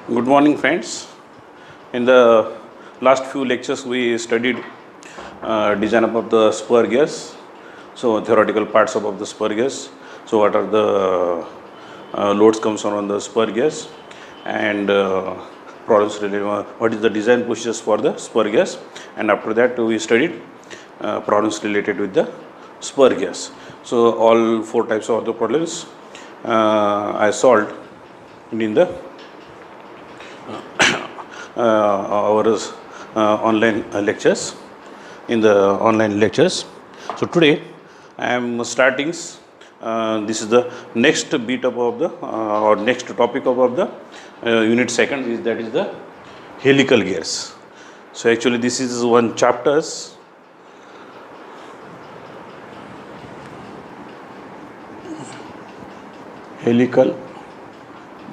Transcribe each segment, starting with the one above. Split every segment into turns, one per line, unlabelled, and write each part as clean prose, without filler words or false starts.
Good morning, friends. In the last few lectures, we studied design of the spur gears. So theoretical parts of the spur gears. So what are the loads comes on the spur gears, and problems related. What is the design procedures for the spur gears? And after that, we studied problems related with the spur gears. So all four types of the problems I solved in the our online lectures, in the online lectures. So today I am starting. This is the next bit of the or next topic of the unit second, is that is the helical gears. So actually this is one chapters. Helical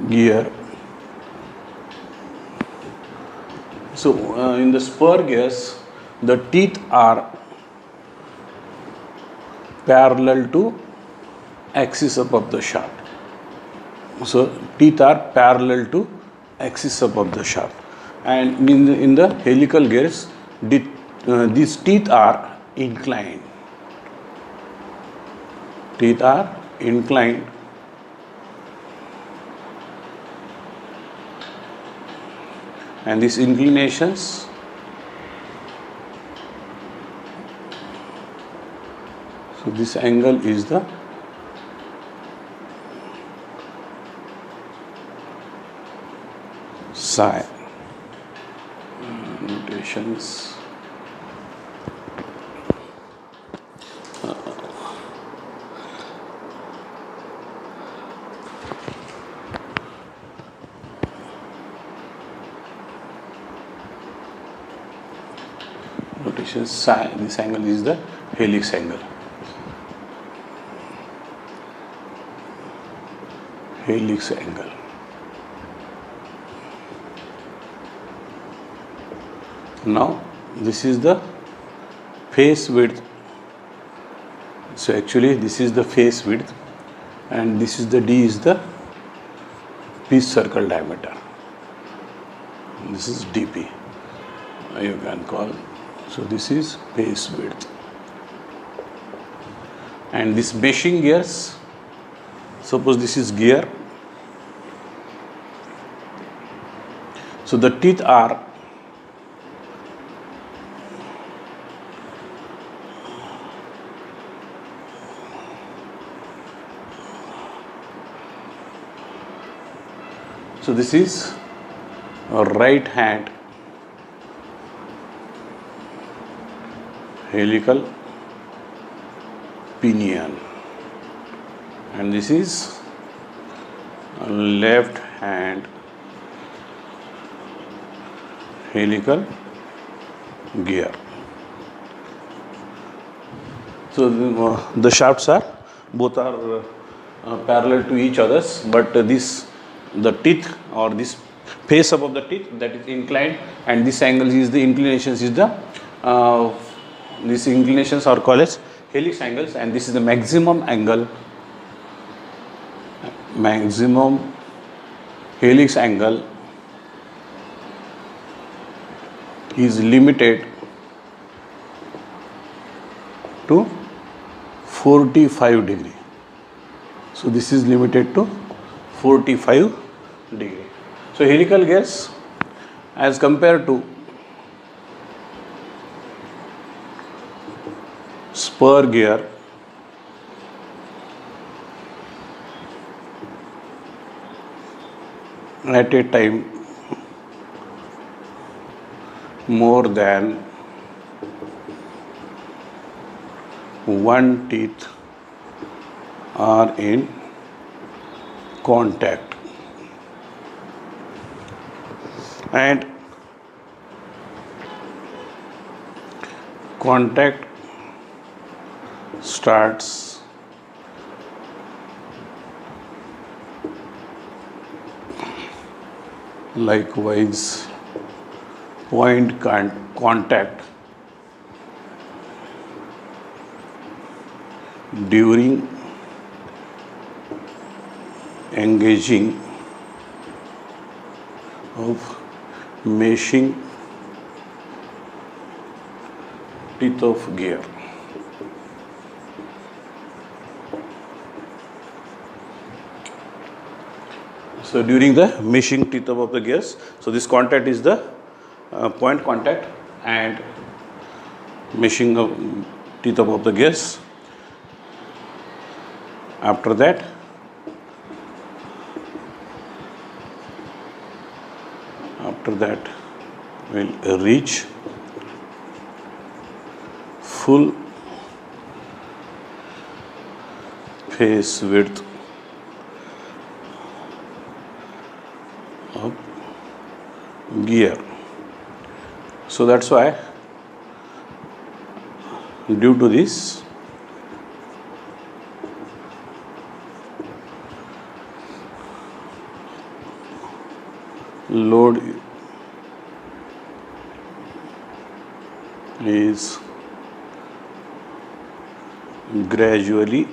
gear. So in the spur gears, the teeth are parallel to axis of the shaft. So teeth are parallel to axis of the shaft, and in the helical gears, these teeth are inclined. Teeth are inclined. And these inclinations so this angle is the psi. Notations. Notation psi. This angle is the helix angle. Helix angle. Now this is the face width. So actually this is the face width, and this is the D is the pitch circle diameter. This is dP. You can call. So this is face width. And this meshing gears, suppose this is gear. So the teeth are so this is a right hand helical pinion, and this is a left hand helical gear. So the shafts are both are parallel to each others, but the teeth or this face above the teeth, that is inclined, and this angle is the inclinations is the these inclinations are called as helix angles, and this is the maximum angle, maximum helix angle is limited to 45 degree. So this is limited to 45 degree. So helical gears as compared to spur gear, at a time more than one teeth are in contact, and contact starts likewise point contact during engaging of meshing teeth of gear. So during the meshing teeth of the gears, so this contact is the point contact and meshing of teeth of the gears. After that, we'll reach full face width of gear. So that's why due to this load is gradually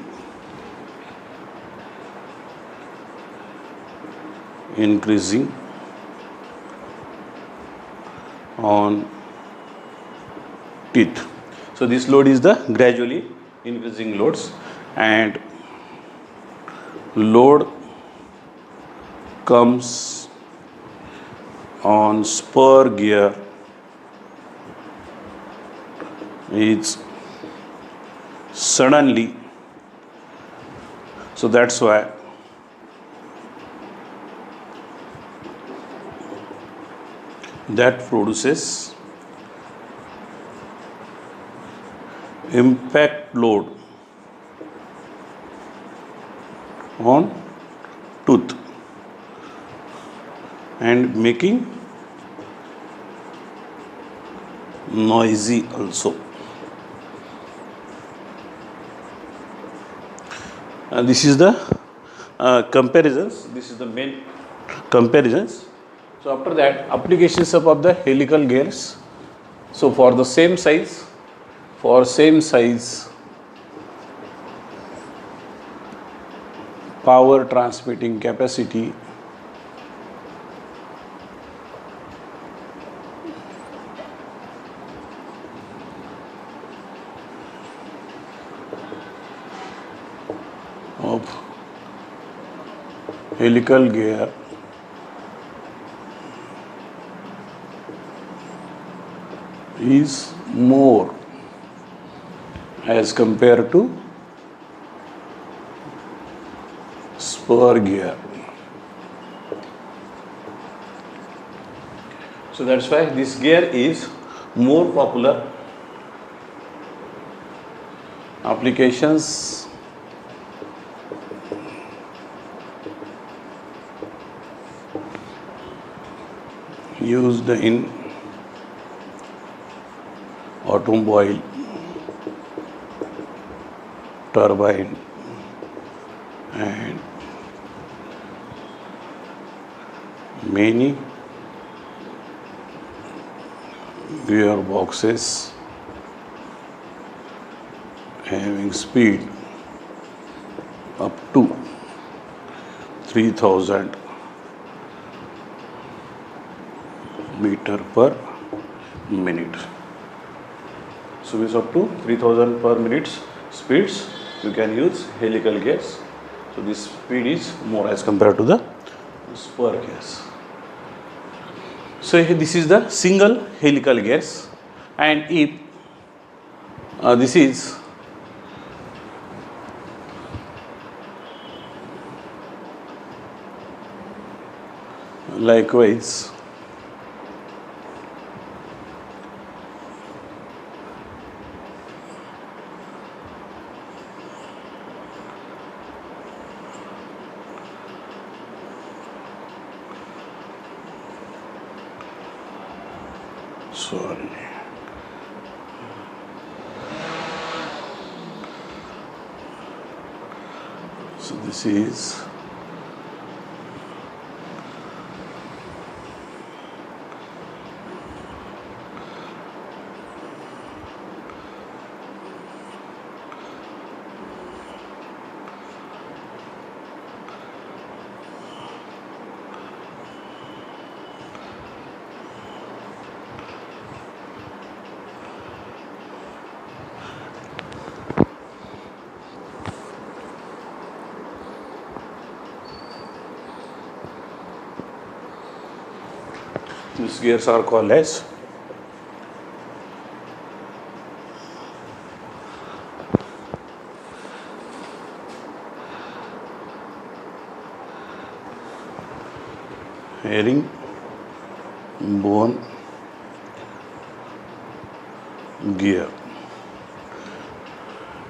increasing on teeth. So this load is the gradually increasing loads, and load comes on spur gear is suddenly. So that's why that produces impact load on tooth and making noisy also. This is the comparisons. This is the main comparisons. So after that, applications of the helical gears. So for the same size, power transmitting capacity of helical gear is more as compared to spur gear. So that's why this gear is more popular. Applications used in automobile, turbine and many gearboxes having speed up to 3000 meter per minute. So it's up to 3000 per minute speeds you can use helical gears. So this speed is more as compared to the spur gears. So this is the single helical gears, and if this is likewise sorry. So this is These gears are called as herringbone gear.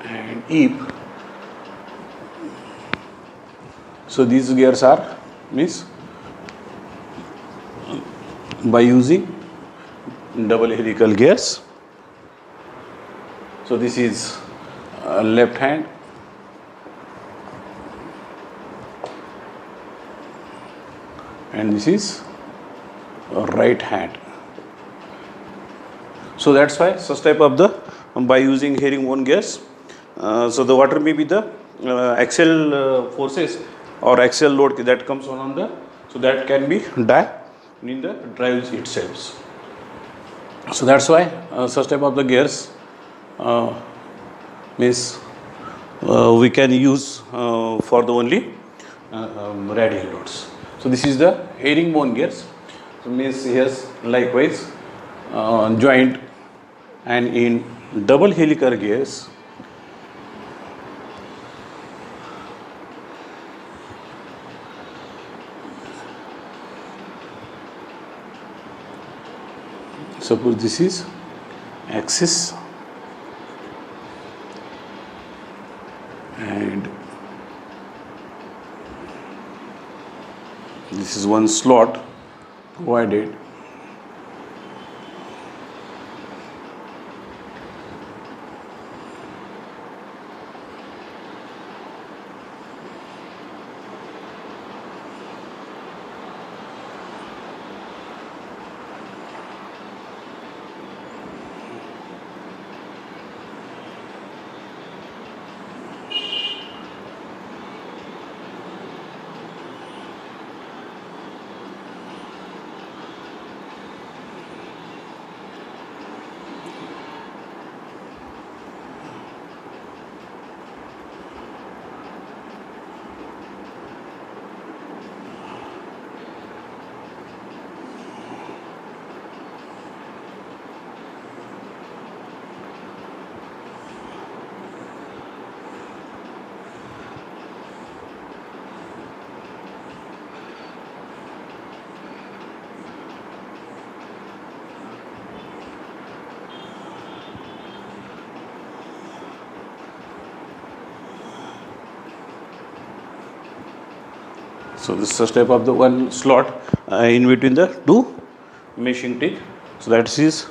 And if so, these gears are means by using double helical gears. So this is left hand, and this is right hand. So that's why such type of the by using herringbone gears. So the water may be the axial forces or axial load that comes on the, so that can be die in the drives itself. So that's why such type of the gears means we can use for the only radial loads. So this is the herringbone gears. So means yes, likewise joint, and in double helical gears suppose this is axis and this is one slot provided. So this is a step of the one slot in between the two meshing teeth. So that is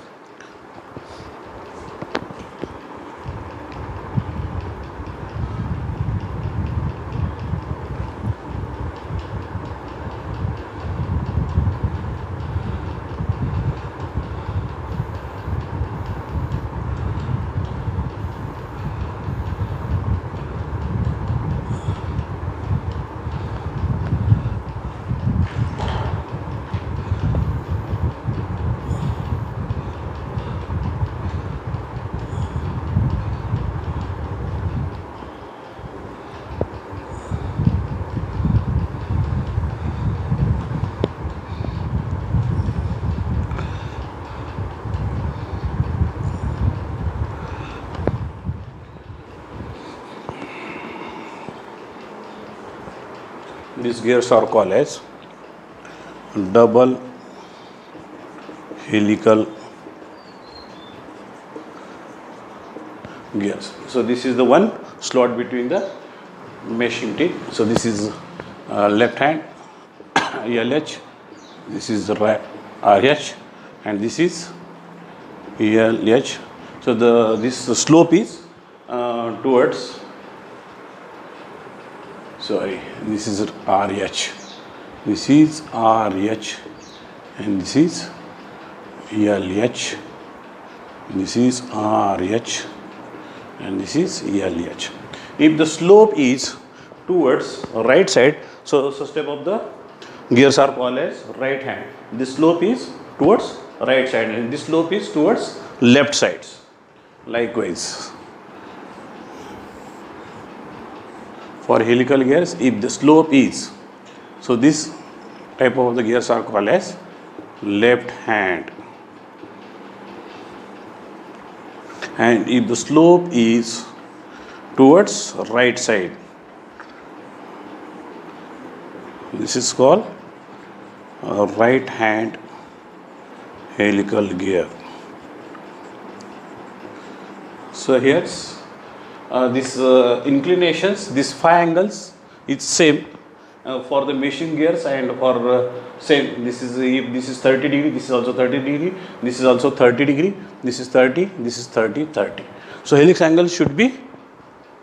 these gears are called as double helical gears. So this is the one slot between the meshing teeth. So this is left hand LH, this is the right RH, and this is LH. So this slope is towards, sorry, this is RH, this is RH, and this is LH, this is RH, and this is LH. If the slope is towards right side, so step of the gears are called as right hand. This slope is towards right side, and this slope is towards left sides. Likewise, for helical gears, if the slope is, so this type of the gears are called as left hand, and if the slope is towards right side, this is called a right hand helical gear. So here's this inclinations, these 5 angles, it's same for the machine gears and for same. This is, if this is 30 degree, this is also 30 degree, this is also 30 degree, this is 30, this is 30, 30. So helix angle should be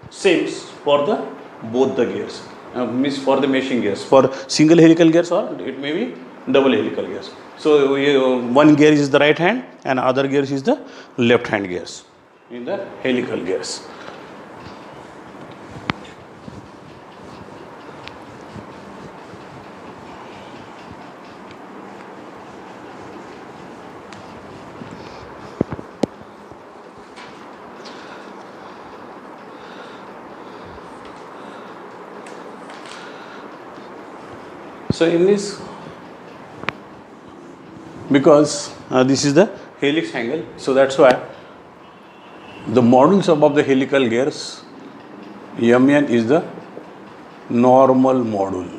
same for the both the gears. Means for the machine gears, for single helical gears, or it may be double helical gears. So one gear is the right hand and other gears is the left hand gears in the helical gears. So in this, because this is the helix angle, so that's why the modules above the helical gears, Mn is the normal module,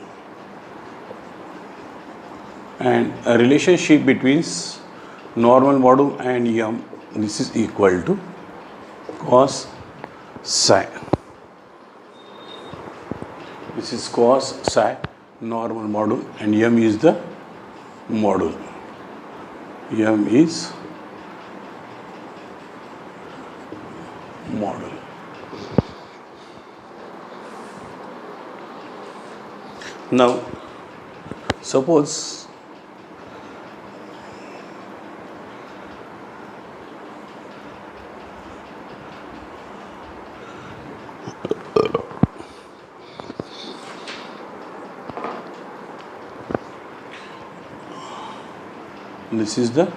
and a relationship between normal module and M, this is equal to cos psi. This is cos psi normal module, and M is the module. M is module. Now, suppose this is the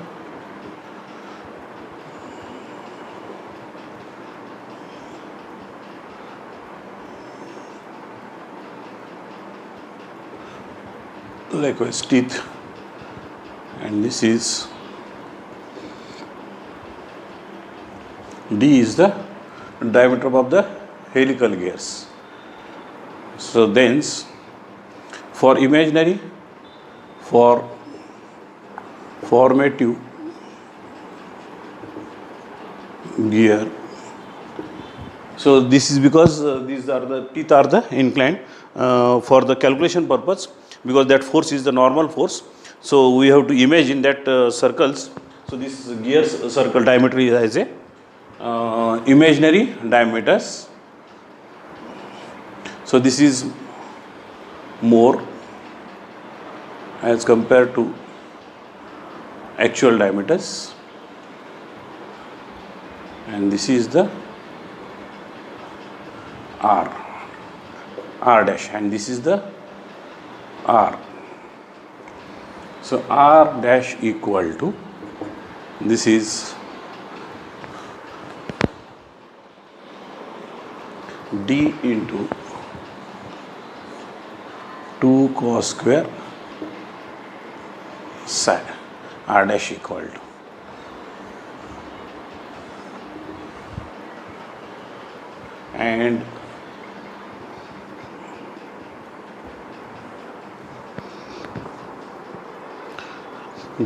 likewise teeth, and this is D is the diameter of the helical gears. So thence for imaginary, for formative gear, so this is because these are the teeth are the inclined for the calculation purpose, because that force is the normal force. So we have to imagine that circles. So this gears circle diameter is as a imaginary diameters. So this is more as compared to actual diameters, and this is the R dash, and this is the R. So R dash equal to, this is D into 2 cos square psi, R dash equal to. And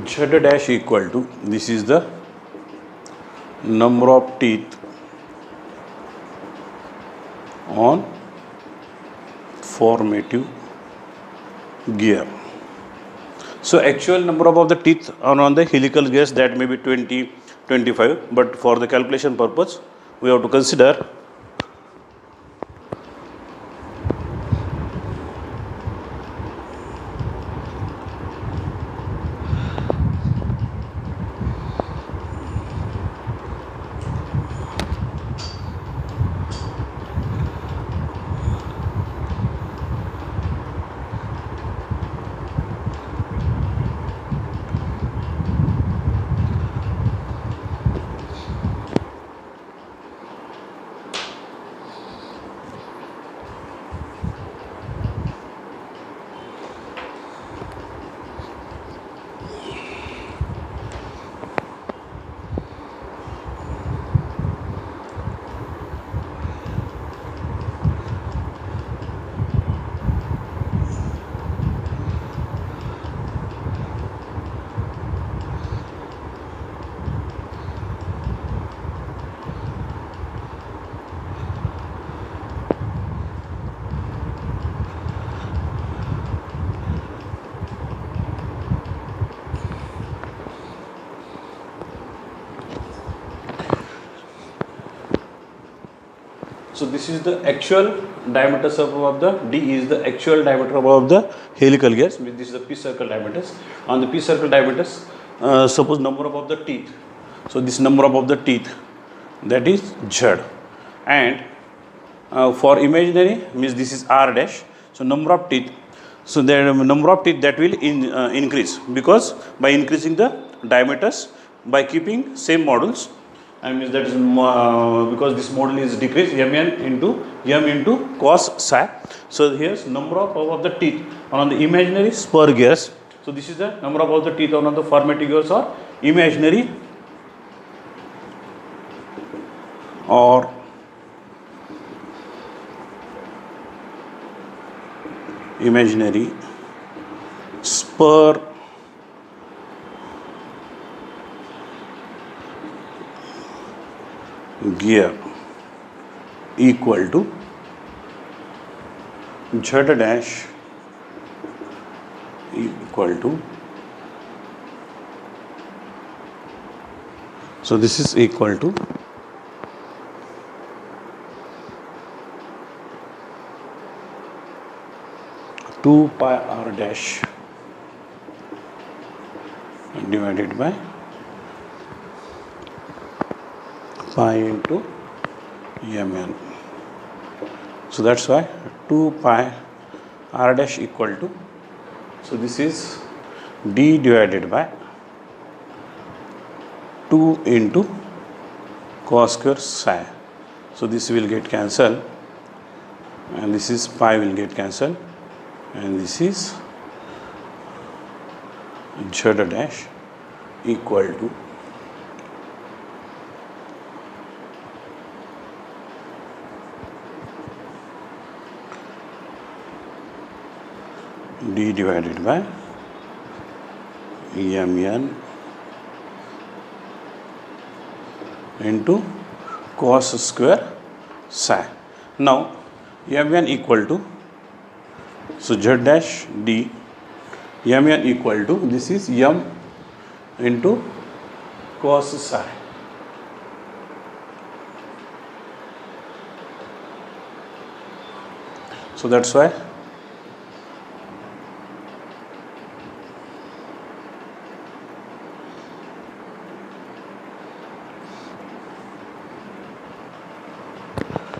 Z dash equal to, this is the number of teeth on formative gear. So actual number of the teeth on the helical gears, that may be 20, 25, but for the calculation purpose we have to consider So this is the actual diameter of the D is the actual diameter of the helical gears. This is the P circle diameters. On the P circle diameters, suppose number of the teeth. So this number of the teeth, that is Z, and for imaginary means this is R dash. So number of teeth. So the number of teeth that will increase, because by increasing the diameters by keeping same models, and means that is because this model is decreased mn into m into cos psi. So here's number of the teeth on the imaginary spur gears. So this is the number of the teeth on the formative gears or imaginary or imaginary spur gear equal to Z dash equal to, so this is equal to 2 pi r dash divided by pi into mn. So that's why 2 pi r dash equal to, so this is d divided by 2 into cos square psi. So this will get cancelled, and this is pi will get cancelled, and this is Z dash equal to d divided by mn into cos square psi. Now mn equal to, so Z dash d mn equal to, this is m into cos psi. So that's why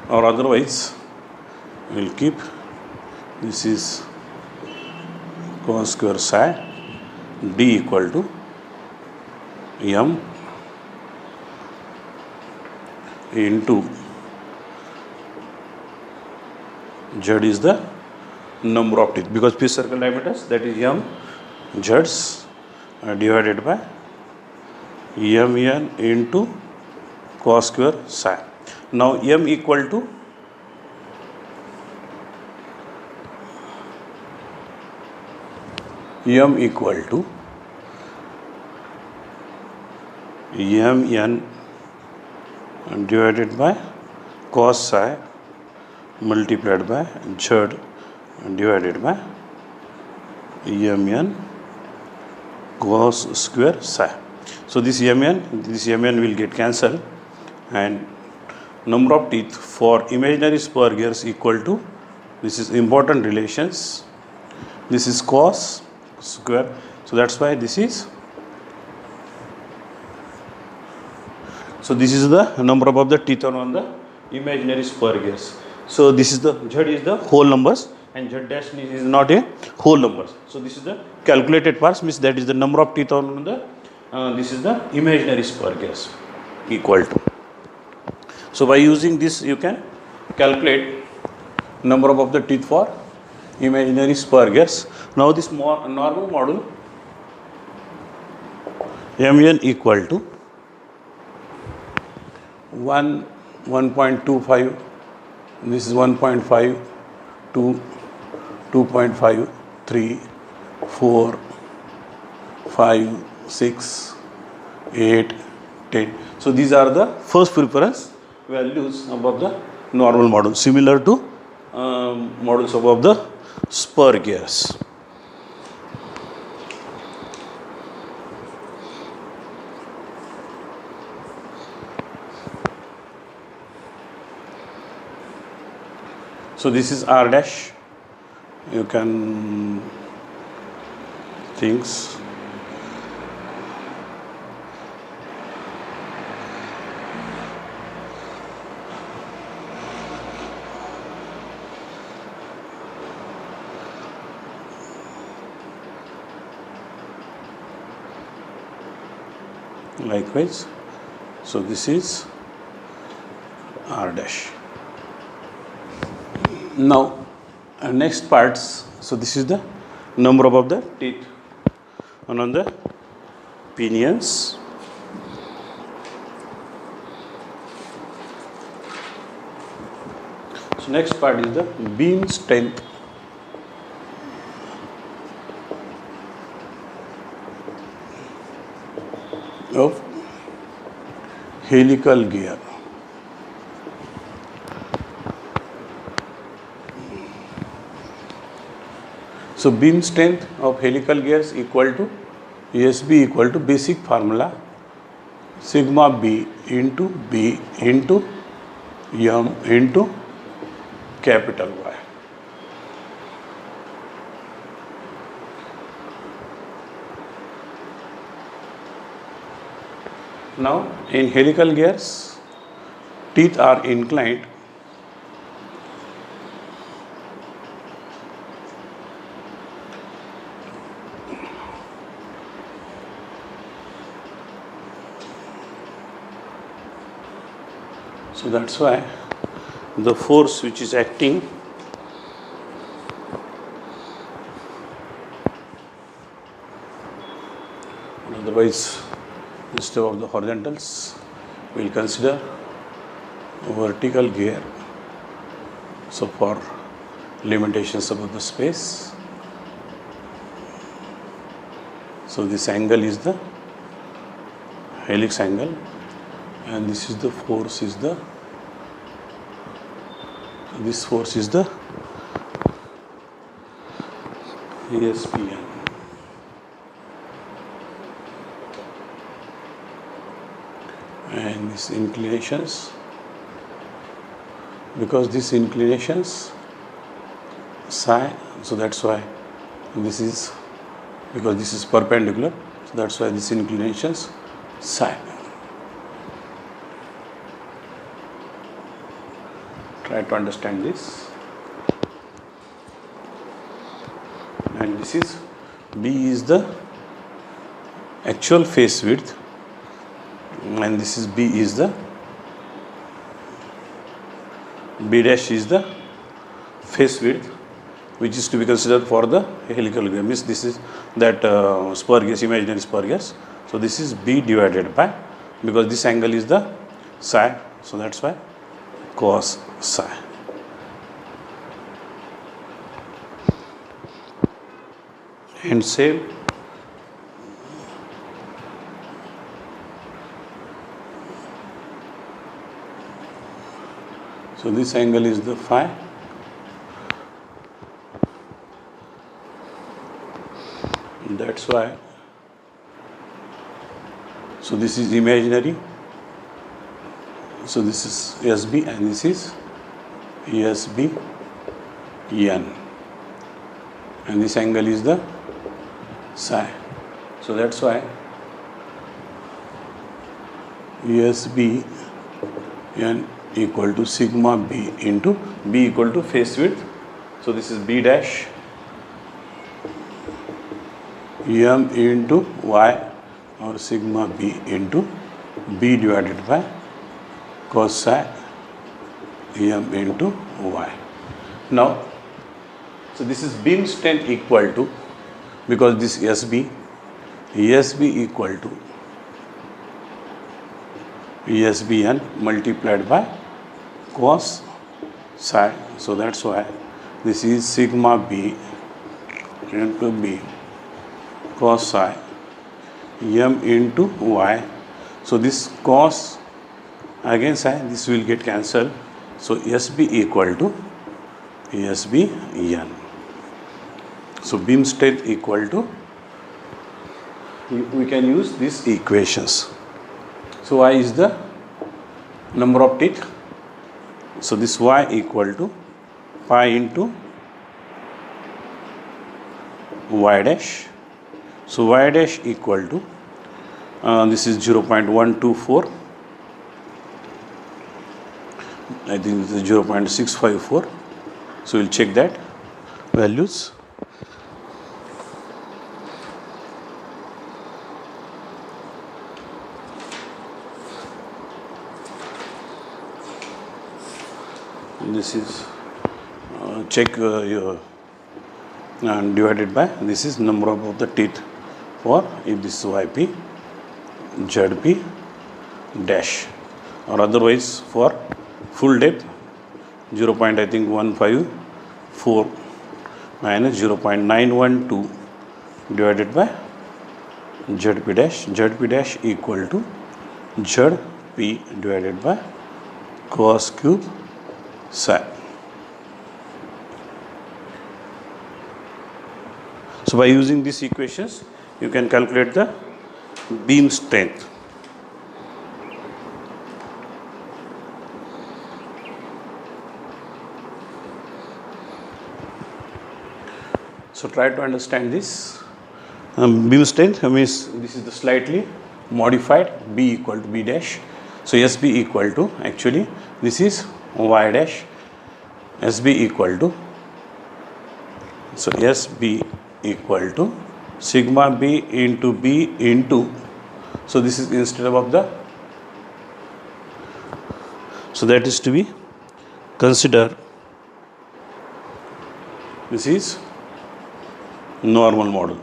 or otherwise we will keep, this is cos square psi d equal to m into Z is the number of teeth, because P circle diameters, that is m Z's divided by mn into cos square psi. Now m equal to mn divided by cos psi multiplied by Z divided by mn cos square psi. So this mn will get cancelled, and number of teeth for imaginary spur gears equal to, this is important relations, this is cos square. So that's why this is, so this is the number of the teeth on the imaginary spur gears. So this is the Z is the whole numbers, and Z dash is not a whole numbers. So this is the calculated parts, means that is the number of teeth on the this is the imaginary spur gears equal to. So by using this you can calculate number of the teeth for imaginary spur gears. Now this normal model mn equal to 1.25, this is 1.5, 2, 2.5, 3, 4, 5, 6, 8, 10. So these are the first preference values above the normal model, similar to models above the spur gears. So this is R dash. You can things. Likewise, so this is R dash. Now, next parts. So this is the number of the teeth on the pinions. So next part is the beam strength. Of helical gear. So beam strength of helical gears equal to ESB equal to basic formula sigma B into M into capital Y. Now, in helical gears, teeth are inclined so that's why the force which is acting otherwise instead of the horizontals, we will consider vertical gear. So for limitations about the space, so this angle is the helix angle, and this is the force is the ESPN. And these inclinations, because these inclinations psi, so that's why this is, because this is perpendicular, so that's why this inclinations psi. Try to understand this. And this is B is the actual face width, and this is B is the B dash is the face width, which is to be considered for the helical gear. Means this is that spur gears, imaginary spur gears. So this is B divided by, because this angle is the psi, so that's why cos psi. And same so this angle is the phi, that's why, so this is imaginary, so this is SB and this is ESB N, and this angle is the psi, so that's why ESB N equal to sigma B into B equal to face width, so this is B dash M into Y, or sigma B into B divided by cos psi M into Y. Now, so this is beam strength equal to, because this ESB equal to ESBN multiplied by cos psi, so that's why this is sigma B into B cos psi M into Y. So this cos again psi, this will get cancelled, so SB equal to ESB N. So beam strength equal to, we can use these equations. So Y is the number of teeth, so this Y equal to pi into y dash. So y dash equal to this is 0.124. I think this is 0.654. So we'll check that values. This is check your and divided by this is number of the teeth for if this is yp zp dash, or otherwise for full depth 0. I think 154 minus 0.912 divided by zp dash. Zp dash equal to zp divided by cos cube psi. So by using these equations, you can calculate the beam strength. So try to understand this. Beam strength means this is the slightly modified B equal to B dash. So SB equal to, actually this is Y dash, SB equal to, so SB equal to sigma B into B into, so this is instead of the, so that is to be consider, this is normal model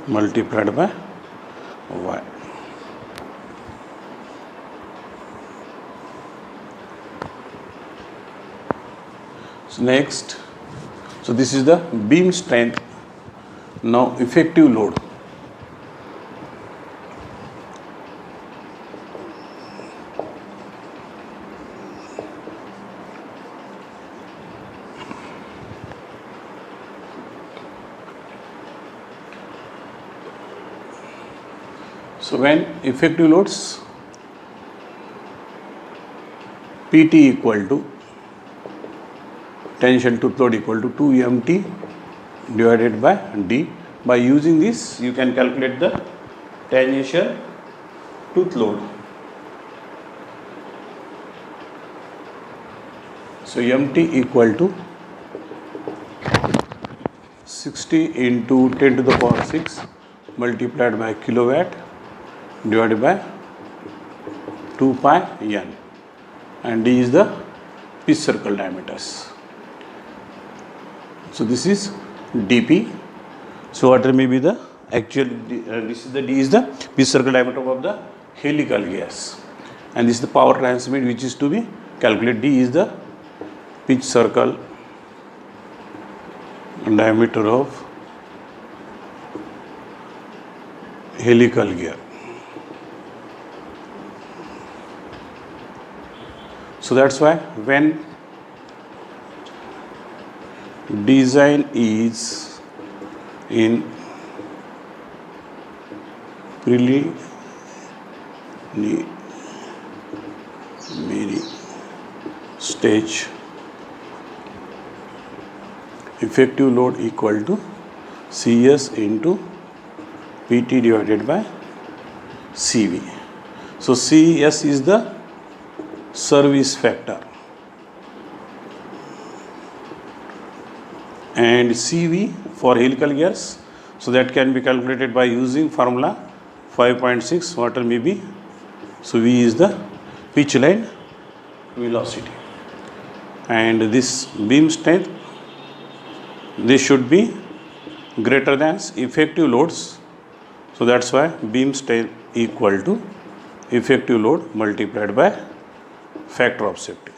multiplied by y. So next, so this is the beam strength. Now effective load. So when effective loads PT equal to tangential tooth load equal to 2 mt divided by d. By using this, you can calculate the tangential tooth load. So mt equal to 60 into 10 to the power 6 multiplied by kilowatt divided by 2 pi n, and d is the pitch circle diameters. So this is dp. So what may be the actual this is the d is the pitch circle diameter of the helical gas, and this is the power transmit which is to be calculated. D is the pitch circle diameter of helical gear. So that's why when design is in preliminary stage, effective load equal to CS into PT divided by CV. So CS is the service factor and CV for helical gears, so that can be calculated by using formula 5.6 water may be. So V is the pitch line velocity, and this beam strength, this should be greater than effective loads. So that's why beam strength equal to effective load multiplied by factor of safety.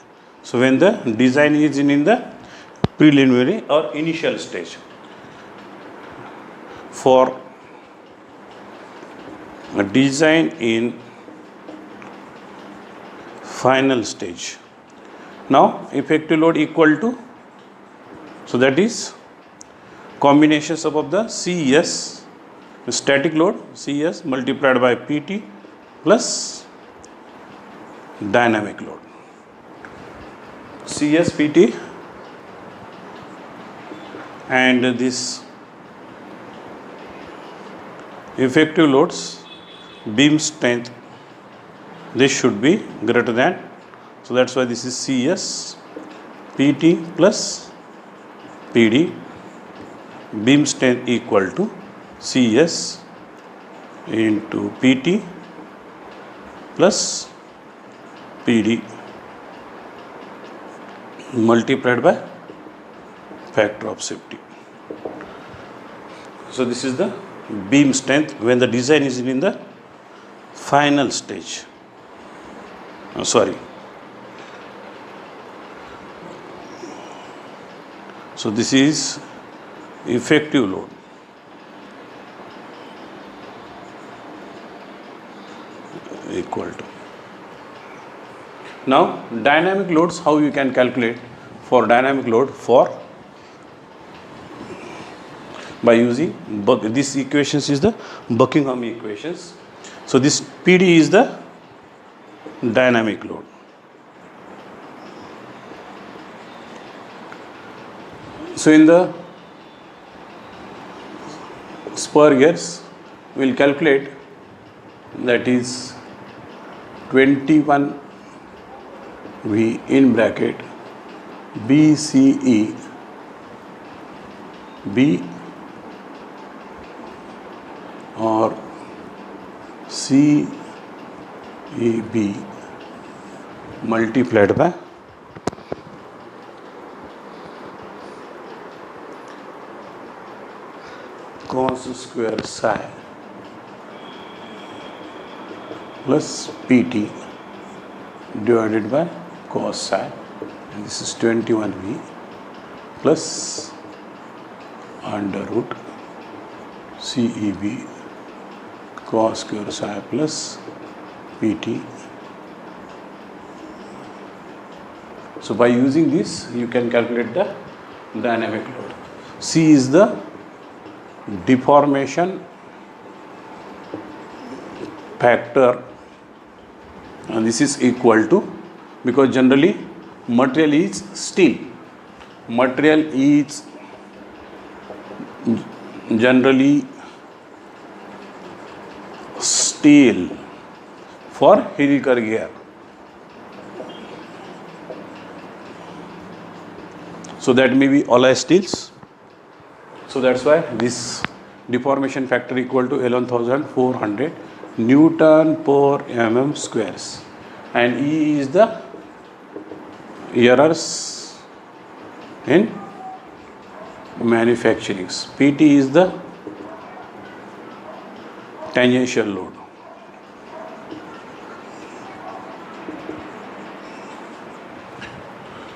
So when the design is in the preliminary or initial stage, for a design in final stage, now effective load equal to, so that is combinations of the CES, static load CES multiplied by PT plus dynamic load. CSPT and this effective loads beam strength, this should be greater than, so that's why this is CS PT plus PD, beam strength equal to CS into PT plus PD multiplied by factor of safety. So this is the beam strength when the design is in the final stage. So this is effective load. Equal to. Now dynamic loads, how you can calculate for dynamic load by using this equations is the Buckingham equations. So this PD is the dynamic load. So in the spur gears we will calculate, that is 21 V in bracket BCE B or CEB multiplied by cos square psi plus PT divided by cos psi, and this is 21V plus under root CEB cos square psi plus PT. So by using this you can calculate the dynamic load. C is the deformation factor, and this is equal to, because generally material is steel, material is generally steel for helical gear. So that may be alloy steels. So that's why this deformation factor equal to 11,400 Newton per mm squares, and E is the errors in manufacturing. PT is the tangential load.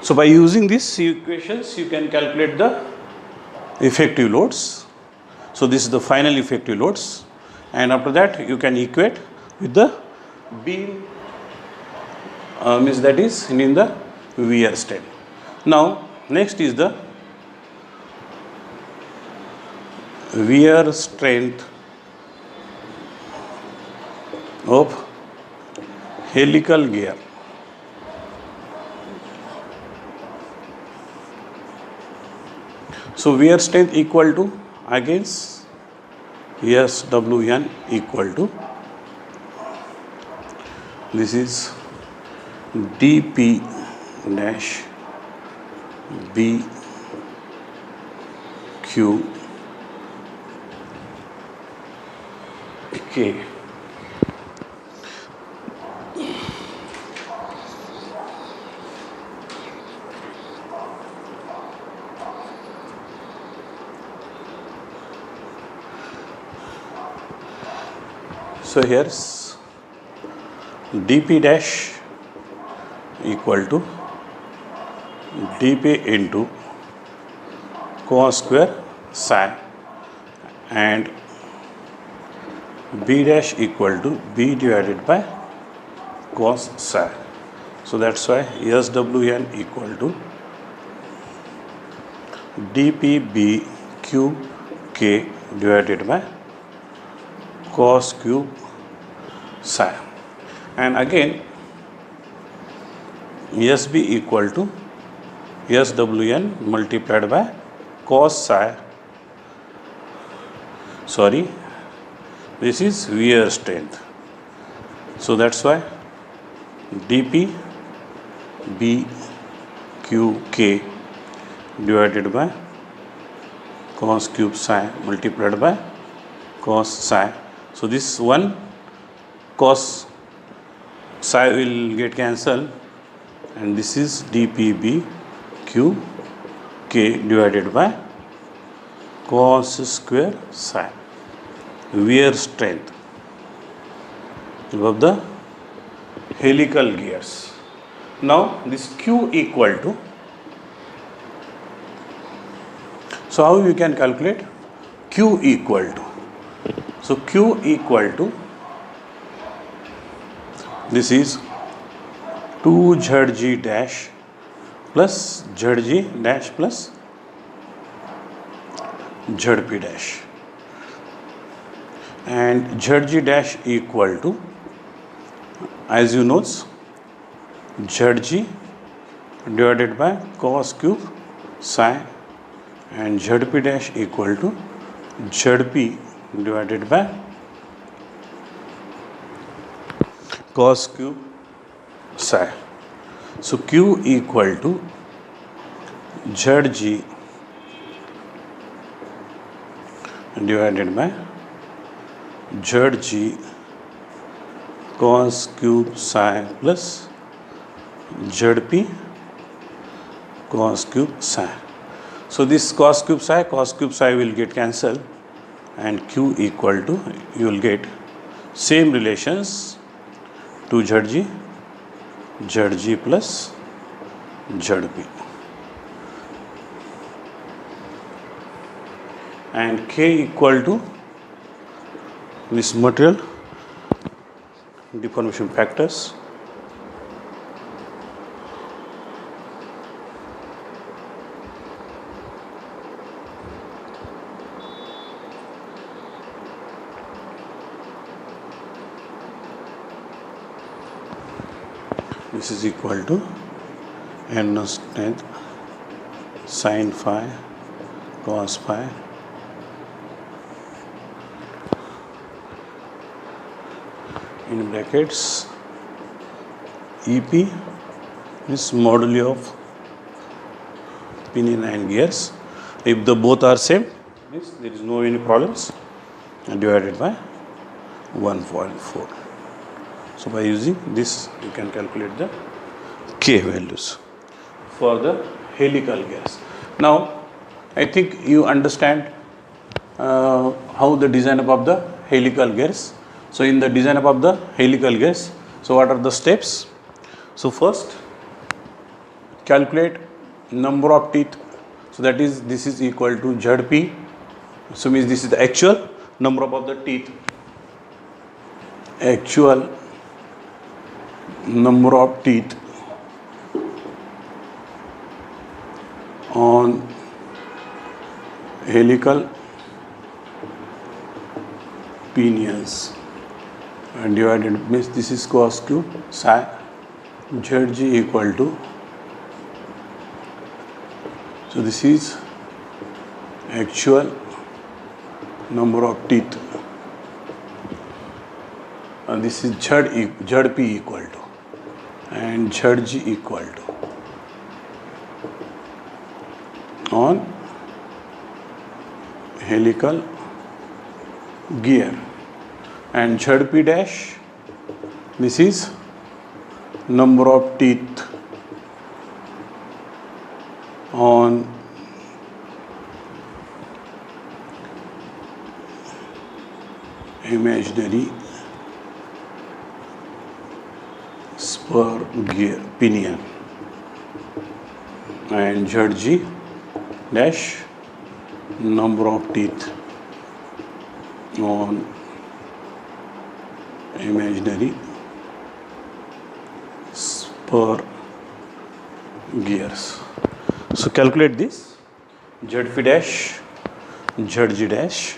So by using these equations you can calculate the effective loads. So this is the final effective loads, and after that you can equate with the beam means that is in the wear strength. Now next is the wear strength of helical gear. So wear strength equal to against SWN equal to, this is dP dash BQ K. So here's dP dash equal to dP into cos square psi, and B dash equal to B divided by cos psi. So that's why SWN equal to dPBQK divided by cos cube psi, and again SB equal to SWN multiplied by cos psi. Sorry, this is wear strength. So that's why dP BQK divided by cos cube psi multiplied by cos psi. So this one cos psi will get cancelled, and this is dPBQK divided by cos square psi, wear strength of the helical gears. Now this Q equal to, so how you can calculate Q equal to, so Q equal to, this is 2Zg dash plus Zg dash plus Zp dash, and Zg dash equal to, as you know, Zg divided by cos cube psi, and Zp dash equal to Zp divided by cos cube psi. So Q equal to Zg divided by Zg cos cube psi plus Zp cos cube psi. So this cos cube psi will get cancelled, and Q equal to, you will get same relations, 2Zg Zg plus Zp, and K equal to this material deformation factors, this is equal to n strength sin phi cos phi in brackets EP is moduli of pinion and gears. If the both are same, means there is no any problems, and divided by 1.4. So by using this, you can calculate the K values for the helical gears. Now I think you understand how the design of the helical gears. So in the design of the helical gears, so what are the steps? So first, calculate number of teeth. So that is, this is equal to Zp. So means this is the actual number of the teeth, actual number of teeth on helical pinions, and divided, means this is cos cube psi, Zg equal to, so this is actual number of teeth, and this is Zp equal to, and Zg equal to on helical gear, and Zp dash, this is number of teeth on imaginary spur gear pinion, and Zg dash number of teeth on imaginary spur gears. So calculate this Zp dash, Zg dash,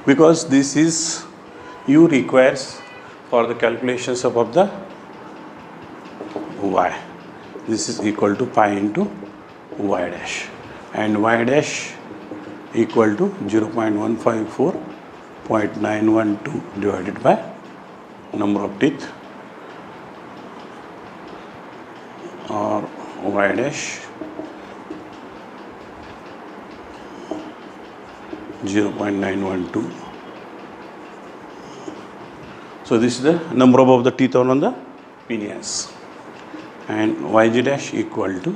because this is you requires for the calculations of the y. This is equal to pi into y dash, and y dash equal to 0.154.912 divided by number of teeth, or y dash 0.912. So this is the number of the teeth on the penis, and yg dash equal to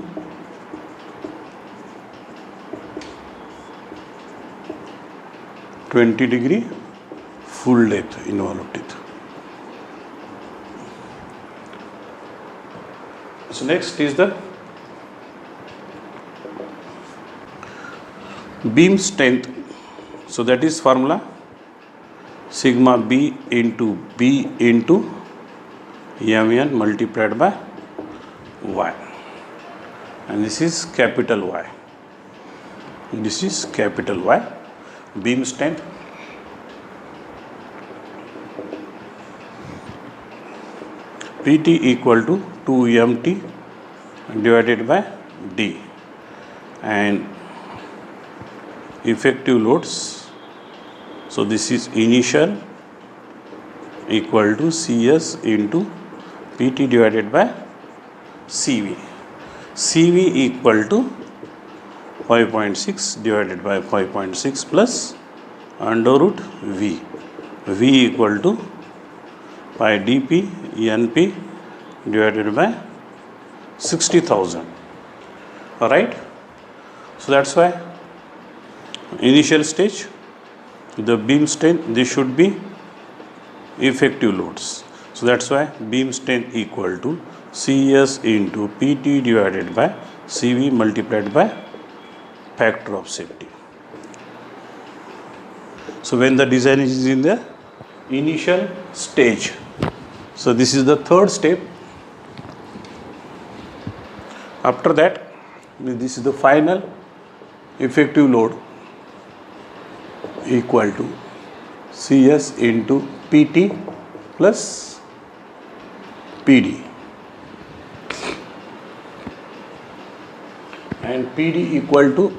20° full depth interval of teeth. So next is the beam strength. So that is formula sigma b into b into mn multiplied by y, and this is capital Y. This is capital Y. Beam strength PT equal to 2mt divided by D, and effective loads. So this is initial equal to CS into PT divided by CV. CV equal to 5.6 divided by 5.6 plus under root V. V equal to pi dP NP divided by 60,000. Alright. So that's why initial stage, the beam strength, this should be effective loads. So that's why beam strength equal to CS into PT divided by CV multiplied by factor of safety. So when the design is in the initial stage, so this is the third step. After that, this is the final effective load equal to CS into PT plus PD, and PD equal to,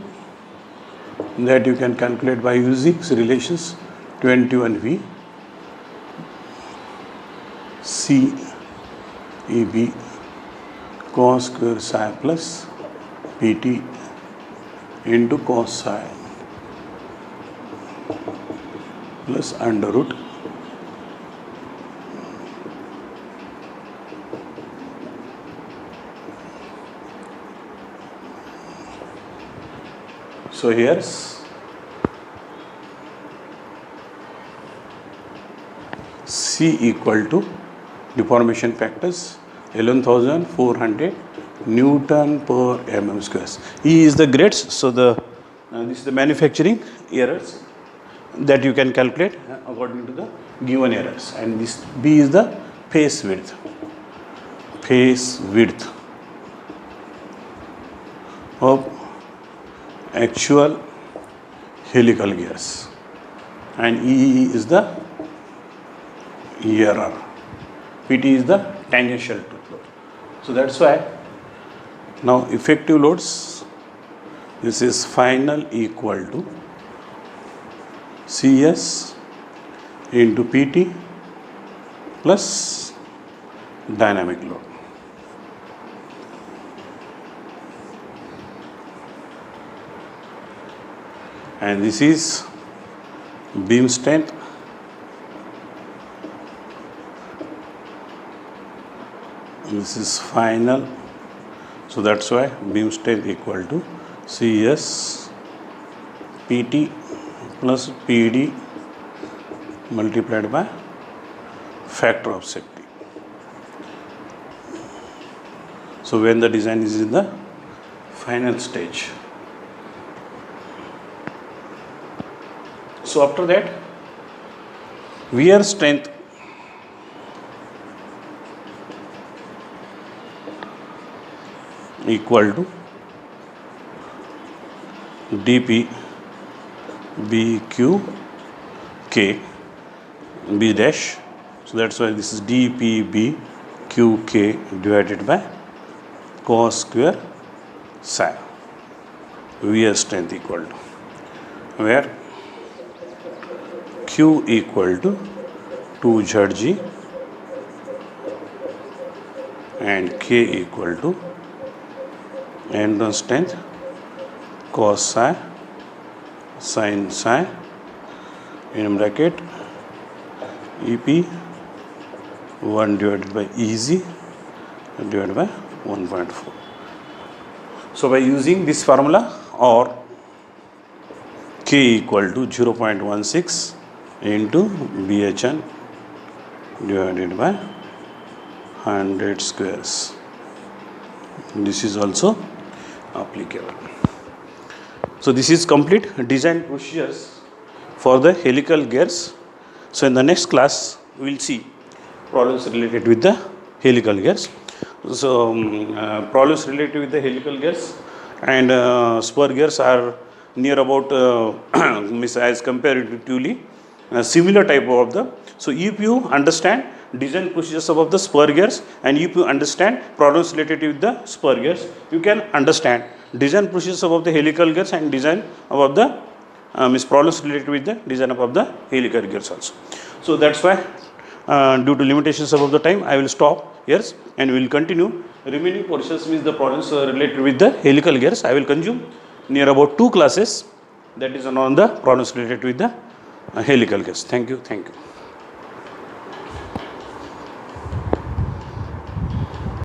that you can calculate by using relations 21V CEB cos square psi plus PT into cos psi plus under root so here's C equal to deformation factors 11,400 Newton per mm square. E is the grades, so the this is the manufacturing errors that you can calculate according to the given errors, and this B is the face width of actual helical gears, and E is the error. PT is the tangential tooth load. So that's why now effective loads, this is final equal to CS into PT plus dynamic load. And this is beam strength, this is final. So that's why beam strength equal to CS PT plus PD multiplied by factor of safety. So when the design is in the final stage. So after that, wear strength equal to dP BQK B dash. So that's why this is dP BQK divided by cos square psi. Vs strength equal to, where Q equal to 2Zg and K equal to end on strength cos psi sin psi in bracket EP 1 divided by EZ divided by 1.4. So by using this formula, or K equal to 0.16 into BHN divided by 100 squares, this is also applicable. So this is complete design procedures for the helical gears. So in the next class we will see problems related with the helical gears. So problems related with the helical gears and spur gears are near about as comparatively similar type of the. So if you understand design procedures about the spur gears and if you understand problems related with the spur gears, you can understand design procedures about the helical gears and design about the problems related with the design of the helical gears also. So that's why due to limitations of the time, I will stop here and we will continue. Remaining portions means the problems related with the helical gears. I will consume near about 2 classes, that is on the problems related with the helical gears. Thank you.